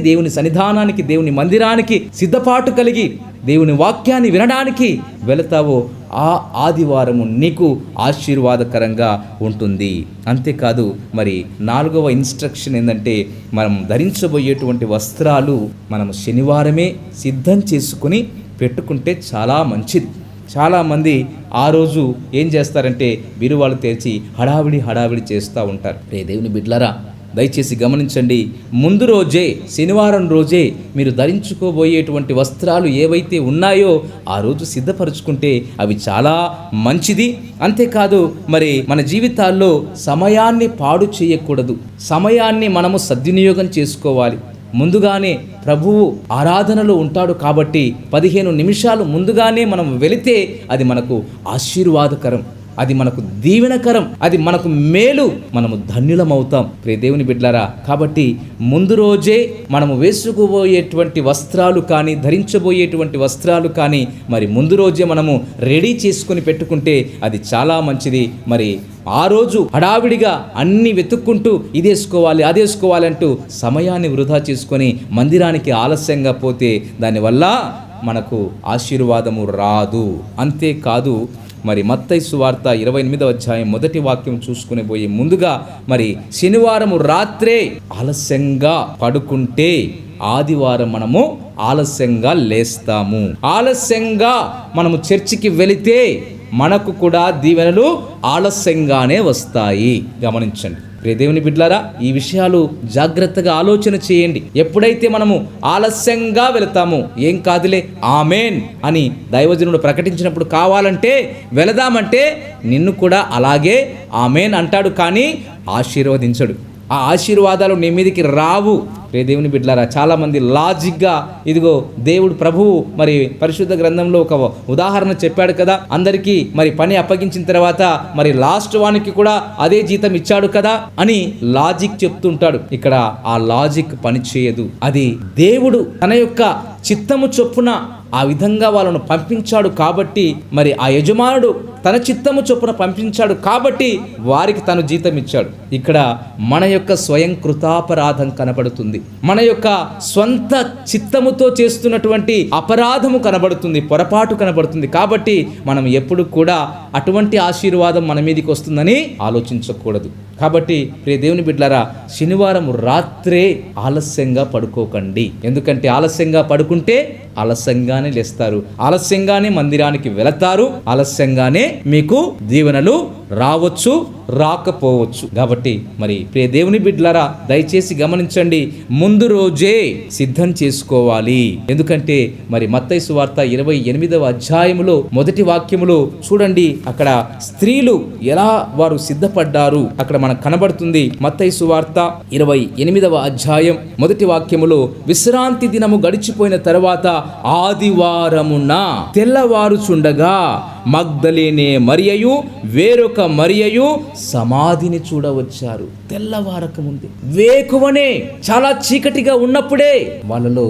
దేవుని సన్నిధానానికి, దేవుని మందిరానికి సిద్ధపాటు కలిగి దేవుని వాక్యాన్ని వినడానికి వెళతావో ఆ ఆదివారము నీకు ఆశీర్వాదకరంగా ఉంటుంది. అంతేకాదు మరి 4వ ఇన్స్ట్రక్షన్ ఏంటంటే, మనం ధరించబోయేటువంటి వస్త్రాలు మనం శనివారమే సిద్ధం చేసుకుని పెట్టుకుంటే చాలా మంచిది. చాలామంది ఆ రోజు ఏం చేస్తారంటే బీరువాలు తెరిచి హడావిడి చేస్తూ ఉంటారు. దేవుని బిడ్డలారా, దయచేసి గమనించండి. ముందు రోజే, శనివారం రోజే మీరు ధరించుకోబోయేటువంటి వస్త్రాలు ఏవైతే ఉన్నాయో ఆ రోజు సిద్ధపరచుకుంటే అవి చాలా మంచిది. అంతేకాదు మరి మన జీవితాల్లో సమయాన్ని పాడు చేయకూడదు. సమయాన్ని మనము సద్వినియోగం చేసుకోవాలి. ముందుగానే ప్రభువు ఆరాధనలో ఉంటాడు కాబట్టి 15 నిమిషాలు ముందుగానే మనం వెళితే అది మనకు ఆశీర్వాదకరం, అది మనకు దీవెనకరం, అది మనకు మేలు, మనము ధన్యులమవుతాం. ప్రియ దేవుని బిడ్డలారా, కాబట్టి ముందు రోజే మనము వేసుకోబోయేటువంటి వస్త్రాలు కానీ, ధరించబోయేటువంటి వస్త్రాలు కానీ మరి ముందు రోజే మనము రెడీ చేసుకుని పెట్టుకుంటే అది చాలా మంచిది. మరి ఆ రోజు హడావిడిగా అన్ని వెతుక్కుంటూ ఇదేసుకోవాలి అదేసుకోవాలి అంటూ సమయాన్ని వృధా చేసుకొని మందిరానికి ఆలస్యంగా పోతే దానివల్ల మనకు ఆశీర్వాదము రాదు. అంతేకాదు మరి మత్తయి సువార్త 28వ అధ్యాయం 1వ వాక్యం చూసుకుని పోయి ముందుగా మరి శనివారము రాత్రే ఆలస్యంగా పడుకుంటే ఆదివారం మనము ఆలస్యంగా లేస్తాము. ఆలస్యంగా మనము చర్చికి వెళితే మనకు కూడా దీవెనలు ఆలస్యంగానే వస్తాయి. గమనించండి ప్రియ దేవుని బిడ్డలారా, ఈ విషయాలు జాగ్రత్తగా ఆలోచన చేయండి. ఎప్పుడైతే మనము ఆలస్యంగా వెళతామో ఏం కాదులే ఆమేన్ అని దైవజనుడు ప్రకటించినప్పుడు కావాలంటే వెళదామంటే నిన్ను కూడా అలాగే ఆమేన్ అంటాడు, కానీ ఆశీర్వదించడు. ఆ ఆశీర్వాదాలు నీ మీదకి రావు. రే దేవుని బిడ్డలారా, చాలామంది లాజిక్గా ఇదిగో దేవుడు ప్రభువు మరి పరిశుద్ధ గ్రంథంలో ఒక ఉదాహరణ చెప్పాడు కదా, అందరికీ మరి పని అప్పగించిన తర్వాత మరి లాస్ట్ వానికి కూడా అదే జీతం ఇచ్చాడు కదా అని లాజిక్ చెప్తుంటాడు. ఇక్కడ ఆ లాజిక్ పని చేయదు. అది దేవుడు తన యొక్క చిత్తము చొప్పున ఆ విధంగా వాళ్ళను పంపించాడు కాబట్టి, మరి ఆ యజమానుడు తన చిత్తము చొప్పున పంపించాడు కాబట్టి వారికి తను జీతం ఇచ్చాడు. ఇక్కడ మన యొక్క స్వయం కృతాపరాధం కనబడుతుంది, మన యొక్క స్వంత చిత్తముతో చేస్తున్నటువంటి అపరాధము కనబడుతుంది, పొరపాటు కనబడుతుంది. కాబట్టి మనం ఎప్పుడు కూడా అటువంటి ఆశీర్వాదం మన మీదకి వస్తుందని ఆలోచించకూడదు. కాబట్టి ప్రియ దేవుని బిడ్డలారా, శనివారం రాత్రే ఆలస్యంగా పడుకోకండి. ఎందుకంటే ఆలస్యంగా పడుకుంటే ఆలస్యంగానే లేస్తారు, ఆలస్యంగానే మందిరానికి వెళతారు, ఆలస్యంగానే మీకు దీవెనలు రావచ్చు, రాకపోవచ్చు. కాబట్టి మరి ప్రియ దేవుని బిడ్డలారా, దయచేసి గమనించండి, ముందు రోజే సిద్ధం చేసుకోవాలి. ఎందుకంటే మరి మత్తయి సువార్త 28వ అధ్యాయములో 1వ వాక్యములో చూడండి, అక్కడ స్త్రీలు ఎలా వారు సిద్ధపడ్డారు అక్కడ మనకు కనబడుతుంది. మత్తయి సువార్త 28వ అధ్యాయం 1వ వాక్యములో, విశ్రాంతి దినము గడిచిపోయిన తర్వాత ఆదివారమున తెల్లవారుచుండగా మగ్దలేనే మరియయు వేరొక మరియయు సమాధిని చూడవచ్చారు. తెల్లవారక ముందే, వేకువనే, చాలా చీకటిగా ఉన్నప్పుడే వాళ్ళలో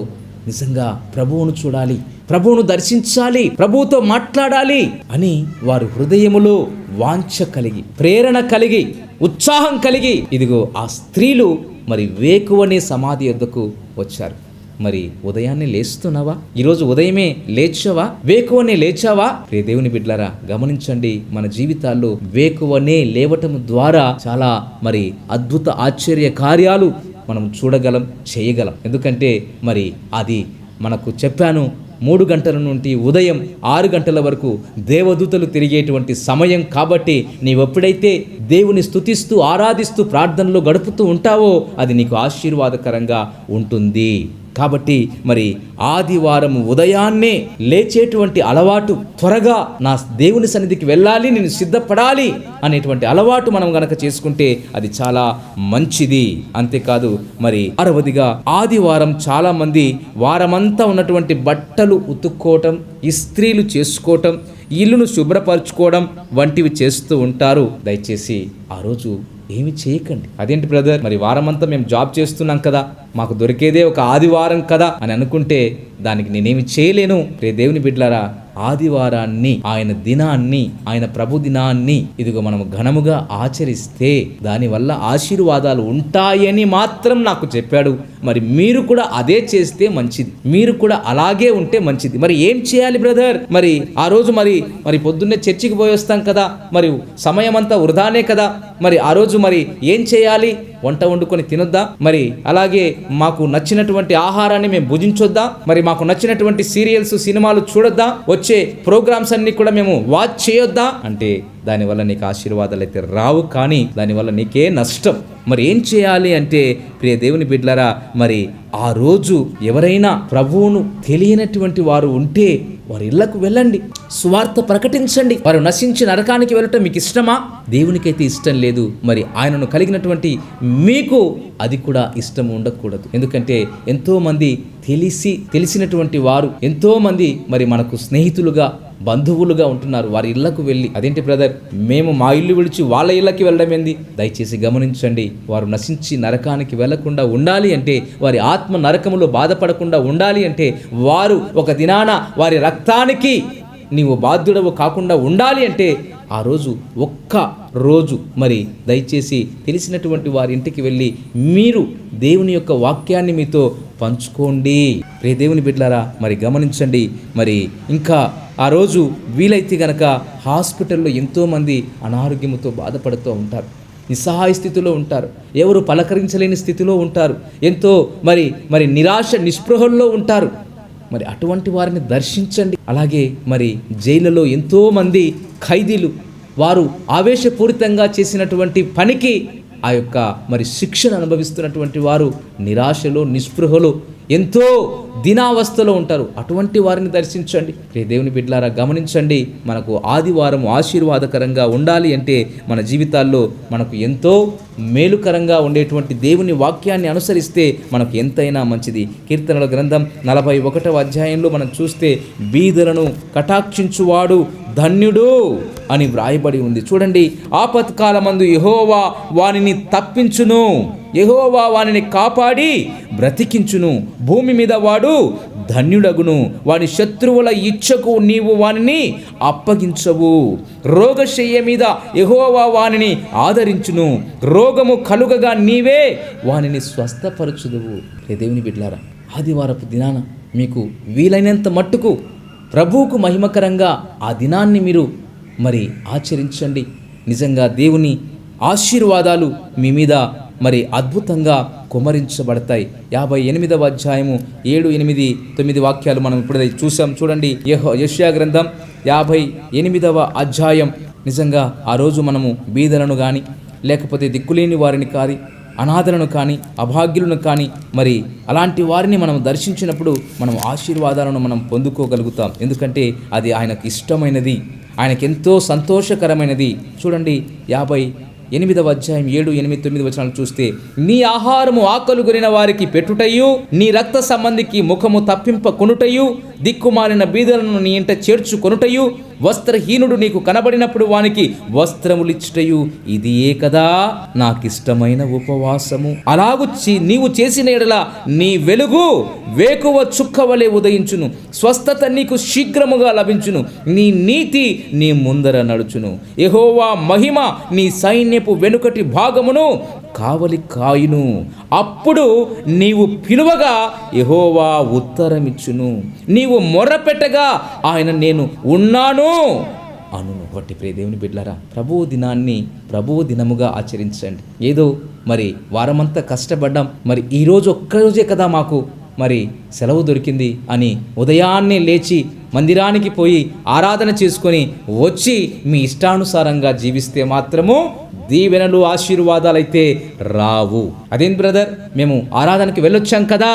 నిజంగా ప్రభువును చూడాలి, ప్రభువును దర్శించాలి, ప్రభువుతో మాట్లాడాలి అని వారు హృదయములో వాంఛ కలిగి, ప్రేరణ కలిగి, ఉత్సాహం కలిగి ఇదిగో ఆ స్త్రీలు మరి వేకువనే సమాధి వద్దకు వచ్చారు. మరి ఉదయాన్నే లేస్తున్నావా? ఈరోజు ఉదయమే లేచావా? వేకువనే లేచావా? ప్రియ దేవుని బిడ్డలారా, గమనించండి, మన జీవితాల్లో వేకువనే లేవటం ద్వారా చాలా మరి అద్భుత ఆశ్చర్య కార్యాలు మనం చూడగలం, చేయగలం. ఎందుకంటే మరి అది మనకు చెప్పాను, 3 గంటల నుండి ఉదయం 6 గంటల వరకు దేవదూతలు తిరిగేటువంటి సమయం. కాబట్టి నీవెప్పుడైతే దేవుని స్తుతిస్తూ ఆరాధిస్తూ ప్రార్థనలో గడుపుతూ ఉంటావో అది నీకు ఆశీర్వాదకరంగా ఉంటుంది. కాబట్టి మరి ఆదివారం ఉదయాన్నే లేచేటువంటి అలవాటు, త్వరగా నా దేవుని సన్నిధికి వెళ్ళాలి, నేను సిద్ధపడాలి అనేటువంటి అలవాటు మనం గనక చేసుకుంటే అది చాలా మంచిది. అంతేకాదు మరి 6వదిగా, ఆదివారం చాలా మంది వారమంతా ఉన్నటువంటి బట్టలు ఉతుక్కోవటం, ఇస్త్రీలు చేసుకోవటం, ఇల్లును శుభ్రపరచుకోవడం వంటివి చేస్తూ ఉంటారు. దయచేసి ఆ రోజు ఏమి చేయకండి. అదేంటి బ్రదర్, మరి వారమంతా మేము జాబ్ చేస్తున్నాం కదా, మాకు దొరికేదే ఒక ఆదివారం కదా అని అనుకుంటే దానికి నేనేమి చేయలేను. రే దేవుని బిడ్డలారా, ఆదివారాన్ని, ఆయన దినాన్ని, ఆయన ప్రభు దినాన్ని ఇదిగో మనము ఘనముగా ఆచరిస్తే దానివల్ల ఆశీర్వాదాలు ఉంటాయని మాత్రం నాకు చెప్పాడు మరి మీరు కూడా అదే చేస్తే మంచిది, మీరు కూడా అలాగే ఉంటే మంచిది. మరి ఏం చేయాలి బ్రదర్? మరి ఆ రోజు మరి పొద్దున్నే చర్చికి పోయి వస్తాం కదా, మరి సమయం అంతా వృధానే కదా, మరి ఆ రోజు మరి ఏం చేయాలి? వంట వండుకొని తినొద్దా? మరి అలాగే మాకు నచ్చినటువంటి ఆహారాన్ని మేము భుజించొద్దా? మరి మాకు నచ్చినటువంటి సీరియల్స్, సినిమాలు చూడొద్దా? వచ్చే ప్రోగ్రామ్స్ అన్ని కూడా మేము వాచ్ చేయొద్దా? అంటే దానివల్ల నీకు ఆశీర్వాదాలు అయితే రావు, కానీ దానివల్ల నీకే నష్టం. మరి ఏం చేయాలి అంటే ప్రియ దేవుని బిడ్డలారా, మరి ఆ రోజు ఎవరైనా ప్రభువును తెలియనటువంటి వారు ఉంటే వారి ఇళ్లకు వెళ్ళండి, సువార్త ప్రకటించండి. వారు నశించి నరకానికి వెళ్ళటం మీకు ఇష్టమా? దేవునికైతే ఇష్టం లేదు. మరి ఆయనను కలిగినటువంటి మీకు అది కూడా ఇష్టం ఉండకూడదు. ఎందుకంటే ఎంతో మంది తెలిసినటువంటి వారు ఎంతో మంది మరి మనకు స్నేహితులుగా, బంధువులుగా ఉంటున్నారు. వారి ఇళ్లకు వెళ్ళి, అదేంటి బ్రదర్ మేము మా ఇల్లు విడిచి వాళ్ళ ఇళ్ళకి వెళ్ళడం ఏంది? దయచేసి గమనించండి. వారు నశించి నరకానికి వెళ్లకుండా ఉండాలి అంటే, వారి ఆత్మ నరకములో బాధపడకుండా ఉండాలి అంటే, వారు ఒక దినాన వారి రక్తానికి నీవు బాధ్యుడవు కాకుండా ఉండాలి అంటే, ఆ రోజు ఒక్క రోజు మరి దయచేసి తెలిసినటువంటి వారి ఇంటికి వెళ్ళి మీరు దేవుని యొక్క వాక్యాన్ని మీతో పంచుకోండి. రే దేవుని బిడ్డలారా, మరి గమనించండి. మరి ఇంకా ఆ రోజు వీలైతే గనక హాస్పిటల్లో ఎంతోమంది అనారోగ్యంతో బాధపడుతూ ఉంటారు, నిస్సహాయ స్థితిలో ఉంటారు, ఎవరు పలకరించలేని స్థితిలో ఉంటారు, ఎంతో మరి నిరాశ నిస్పృహల్లో ఉంటారు. మరి అటువంటి వారిని దర్శించండి. అలాగే మరి జైళ్ళలో ఎంతోమంది ఖైదీలు వారు ఆవేశపూరితంగా చేసినటువంటి పనికి ఆ యొక్క మరి శిక్షను అనుభవిస్తున్నటువంటి వారు నిరాశలో, నిస్పృహలో, ఎంతో దీనావస్థలో ఉంటారు. అటువంటి వారిని దర్శించండి. దేవుని బిడ్డలారా గమనించండి. మనకు ఆదివారం ఆశీర్వాదకరంగా ఉండాలి అంటే మన జీవితాల్లో మనకు ఎంతో మేలుకరంగా ఉండేటువంటి దేవుని వాక్యాన్ని అనుసరిస్తే మనకు ఎంతైనా మంచిది. కీర్తనల గ్రంథం 41వ అధ్యాయంలో మనం చూస్తే బీదలను కటాక్షించువాడు ధన్యుడు అని వ్రాయబడి ఉంది. చూడండి, ఆపత్కాలమందు యెహోవా వానిని తప్పించును, యెహోవా వానిని కాపాడి బ్రతికించును. భూమి మీద వాడు ధన్యుడగును, వాని శత్రువుల ఇచ్చకు నీవు వానిని అప్పగించవు. రోగశయ్య మీద యెహోవా వానిని ఆదరించును, రోగము కలుగగా నీవే వానిని స్వస్థపరచుదువు. దేవుని బిడ్డలారా, ఆదివారపు దినాన మీకు వీలైనంత మట్టుకు ప్రభువుకు మహిమకరంగా ఆ దినాన్ని మీరు మరి ఆచరించండి. నిజంగా దేవుని ఆశీర్వాదాలు మీ మీద మరి అద్భుతంగా కుమ్మరించబడతాయి. 58వ అధ్యాయము 7, 8, 9 వాక్యాలు మనం ఇప్పుడే చూసాం. చూడండి, యెషయా గ్రంథం 58వ అధ్యాయం. నిజంగా ఆ రోజు మనము బీదలను కానీ, లేకపోతే దిక్కులేని వారిని కానీ, అనాథలను కానీ, అభాగ్యులను కానీ, మరి అలాంటి వారిని మనం దర్శించినప్పుడు మనం ఆశీర్వాదాలను మనం పొందుకోగలుగుతాం. ఎందుకంటే అది ఆయనకు ఇష్టమైనది, ఆయనకెంతో సంతోషకరమైనది. చూడండి, 58వ అధ్యాయం 7, 8, 9 వచనాలు చూస్తే, నీ ఆహారము ఆకలుగొనిన వారికి పెట్టుటయు, నీ రక్త సంబంధికి ముఖము తప్పింప కొనుటయు, దిక్కుమాలిన బీదలను నీ ఇంట చేర్చుకొనుటయు, వస్త్రహీనుడు నీకు కనబడినప్పుడు వానికి వస్త్రములిచ్చుటయు, ఇదియే కదా నాకిష్టమైన ఉపవాసము. అలాగు నీవు చేసిన ఎడల నీ వెలుగు వేకువ చుక్కవలే ఉదయించును, స్వస్థత నీకు శీఘ్రముగా లభించును, నీ నీతి నీ ముందర నడుచును. యెహోవా మహిమ నీ సైన్యపు వెనుకటి భాగమును కావలి కాయును. అప్పుడు నీవు పిలువగా యెహోవా ఉత్తరమిచ్చును, నీవు మొర్రపెట్టగా ఆయన నేను ఉన్నాను అనును. బట్టి ప్రియ దేవుని బిడ్డలారా, ప్రభువు దినముగా ఆచరించండి. ఏదో మరి వారమంతా కష్టపడ్డాం, మరి ఈరోజు ఒక్కరోజే కదా మాకు మరి సెలవు దొరికింది అని ఉదయాన్నే లేచి మందిరానికి పోయి ఆరాధన చేసుకొని వచ్చి మీ ఇష్టానుసారంగా జీవిస్తే మాత్రము దీవెనలు, ఆశీర్వాదాలైతే రావు. అదేం బ్రదర్, మేము ఆరాధనకి వెళ్ళొచ్చాం కదా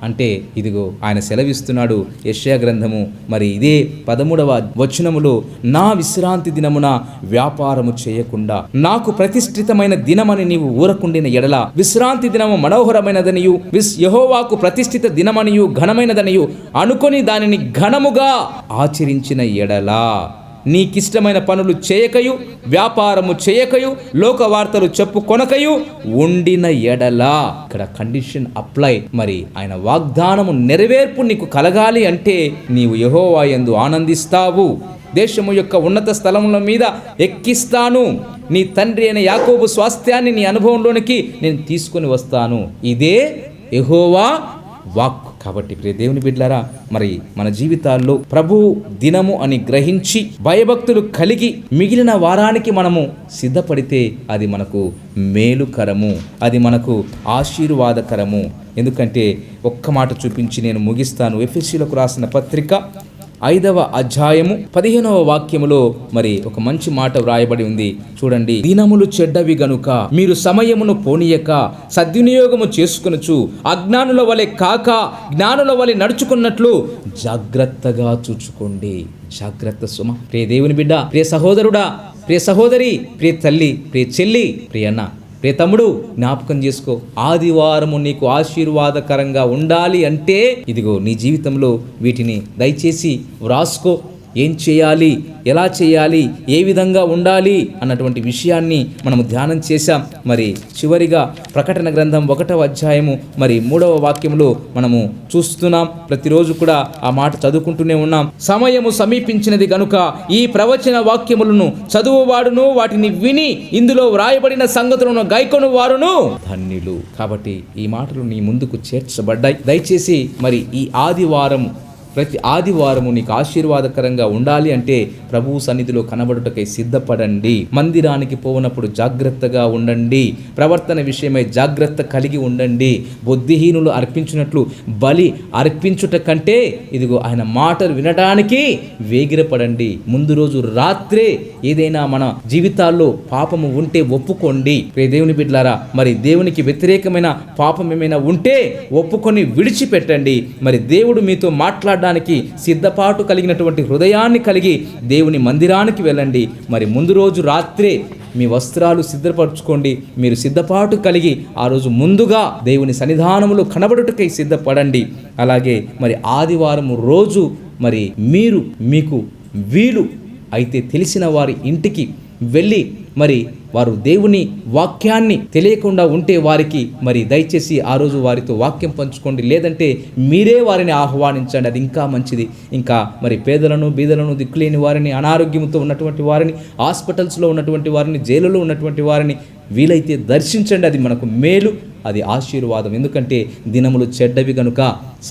అంటే, ఇదిగో ఆయన సెలవిస్తున్నాడు. యెషయా గ్రంథము మరి ఇదే 13వ వచనములో, నా విశ్రాంతి దినమున వ్యాపారము చేయకుండా నాకు ప్రతిష్ఠితమైన దినమని నీవు ఊరకుండిన ఎడల, విశ్రాంతి దినము మనోహరమైనదనియు యెహోవాకు ప్రతిష్ఠిత దినమనియు ఘనమైనదనియు అనుకొని దానిని ఘనముగా ఆచరించిన ఎడల, నీకిష్టమైన పనులు చేయకయు, వ్యాపారము చేయకయు, లోక వార్తలు చెప్పుకొనకయు ఉండిన ఎడలా, ఇక్కడ కండిషన్ అప్లై. మరి ఆయన వాగ్దానము నెరవేర్పు నీకు కలగాలి అంటే నీవు యెహోవా యందు ఆనందిస్తావు. దేశము యొక్క ఉన్నత స్థలముల మీద ఎక్కిస్తాను, నీ తండ్రి అయిన యాకోబు స్వాస్థ్యాన్ని నీ అనుభవంలోనికి నేను తీసుకొని వస్తాను. ఇదే యెహోవా వాక్కు. కాబట్టి ప్రియ దేవుని బిడ్డలారా, మరి మన జీవితాల్లో ప్రభు దినము అని గ్రహించి భయభక్తులు కలిగి మిగిలిన వారానికి మనము సిద్ధపడితే అది మనకు మేలుకరము, అది మనకు ఆశీర్వాదకరము. ఎందుకంటే ఒక్క మాట చూపించి నేను ముగిస్తాను. ఎఫెసీయులకు రాసిన పత్రిక 5వ అధ్యాయము 15వ వాక్యములో మరి ఒక మంచి మాట వ్రాయబడి ఉంది. చూడండి. దినములు చెడ్డవి గనుక మీరు సమయమును పోనీయక సద్వినియోగము చేసుకొనుచు అజ్ఞానుల వలె కాక జ్ఞానుల వలె నడుచుకున్నట్లు జాగ్రత్తగా చూచుకోండి. జాగ్రత్త సుమ. ప్రియ దేవుని బిడ్డ, ప్రియ సహోదరుడా, ప్రియ సహోదరి, ప్రియ తల్లి, ప్రియ చెల్లి, ప్రియ అన్న, ప్రియ తమ్ముడు, జ్ఞాపకం చేసుకో. ఆదివారము నీకు ఆశీర్వాదకరంగా ఉండాలి అంటే ఇదిగో నీ జీవితంలో వీటిని దయచేసి వ్రాసుకో. ఏం చేయాలి, ఎలా చేయాలి, ఏ విధంగా ఉండాలి అన్నటువంటి విషయాన్ని మనము ధ్యానం చేశాం. మరి చివరిగా ప్రకటన గ్రంథం 1వ అధ్యాయము మరి 3వ వాక్యములో మనము చూస్తున్నాం. ప్రతిరోజు కూడా ఆ మాట చదువుకుంటూనే ఉన్నాం. సమయము సమీపించినది గనుక ఈ ప్రవచన వాక్యములను చదువువాడును వాటిని విని ఇందులో వ్రాయబడిన సంగతులను గైకొను వారును ధన్యులు. కాబట్టి ఈ మాటలు నీ ముందుకు చేర్చబడ్డాయి. దయచేసి మరి ఈ ఆదివారం, ప్రతి ఆదివారము నీకు ఆశీర్వాదకరంగా ఉండాలి అంటే ప్రభువు సన్నిధిలో కనబడుటకై సిద్ధపడండి. మందిరానికి పోనప్పుడు జాగ్రత్తగా ఉండండి. ప్రవర్తన విషయమై జాగ్రత్త కలిగి ఉండండి. బుద్ధిహీనులు అర్పించినట్లు బలి అర్పించుట కంటే ఇదిగో ఆయన మాటలు వినడానికి వేగిరపడండి. ముందు రోజు రాత్రే ఏదైనా మన జీవితాల్లో పాపము ఉంటే ఒప్పుకోండి. దేవుని బిడ్డలారా, మరి దేవునికి వ్యతిరేకమైన పాపం ఏమైనా ఉంటే ఒప్పుకొని విడిచిపెట్టండి. మరి దేవుడు మీతో మాట్లాడడానికి సిద్ధపాటు కలిగినటువంటి హృదయాన్ని కలిగి దేవుని మందిరానికి వెళ్ళండి. మరి ముందు రోజు రాత్రే మీ వస్త్రాలు సిద్ధపరచుకోండి. మీరు సిద్ధపాటు కలిగి ఆ రోజు ముందుగా దేవుని సన్నిధానములో కనబడుటకై సిద్ధపడండి. అలాగే మరి ఆదివారం రోజు మరి మీకు వీలు అయితే తెలిసిన వారి ఇంటికి వెళ్ళి మరి వారు దేవుని వాక్యాన్ని తెలియకుండా ఉంటే వారికి మరి దయచేసి ఆ రోజు వారితో వాక్యం పంచుకోండి. లేదంటే మీరే వారిని ఆహ్వానించండి. అది ఇంకా మంచిది. ఇంకా మరి పేదలను, బీదలను, దిక్కులేని వారిని, అనారోగ్యంతో ఉన్నటువంటి వారిని, హాస్పిటల్స్లో ఉన్నటువంటి వారిని, జైలులో ఉన్నటువంటి వారిని వీలైతే దర్శించండి. అది మనకు మేలు, అది ఆశీర్వాదం. ఎందుకంటే దినములు చెడ్డవి గనుక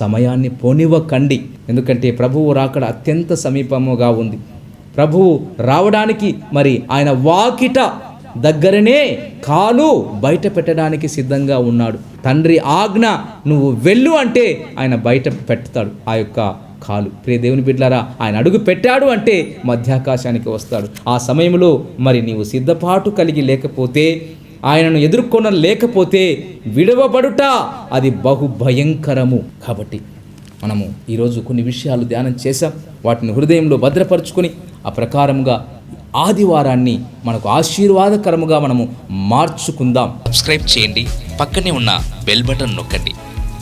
సమయాన్ని పోనివ్వకండి. ఎందుకంటే ప్రభువు రాకడ అత్యంత సమీపముగా ఉంది. ప్రభువు రావడానికి మరి ఆయన వాకిట దగ్గరనే కాలు బయట పెట్టడానికి సిద్ధంగా ఉన్నాడు. తండ్రి ఆజ్ఞ నువ్వు వెళ్ళు అంటే ఆయన బయట పెడతాడు ఆ యొక్క కాలు. ప్రియ దేవుని బిడ్డలారా, ఆయన అడుగు పెట్టాడు అంటే మధ్యాకాశానికి వస్తాడు. ఆ సమయంలో మరి నీవు సిద్ధపాటు కలిగి లేకపోతే, ఆయనను ఎదుర్కొనలేకపోతే విడవబడుట అది బహు భయంకరము. కాబట్టి మనము ఈరోజు కొన్ని విషయాలు ధ్యానం చేశాం. వాటిని హృదయంలో భద్రపరుచుకొని ఆ ప్రకారముగా ఆదివారాన్ని మనకు ఆశీర్వాదకరముగా మనము మార్చుకుందాం. సబ్స్క్రైబ్ చేయండి, పక్కనే ఉన్న బెల్ బటన్ నొక్కండి.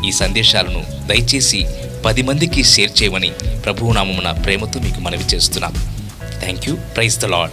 ఈ సందేశాలను దయచేసి 10 మందికి షేర్ చేయమని ప్రభువు నామమున ప్రేమతో మీకు మనవి చేస్తున్నాం. Thank you. Praise the lord.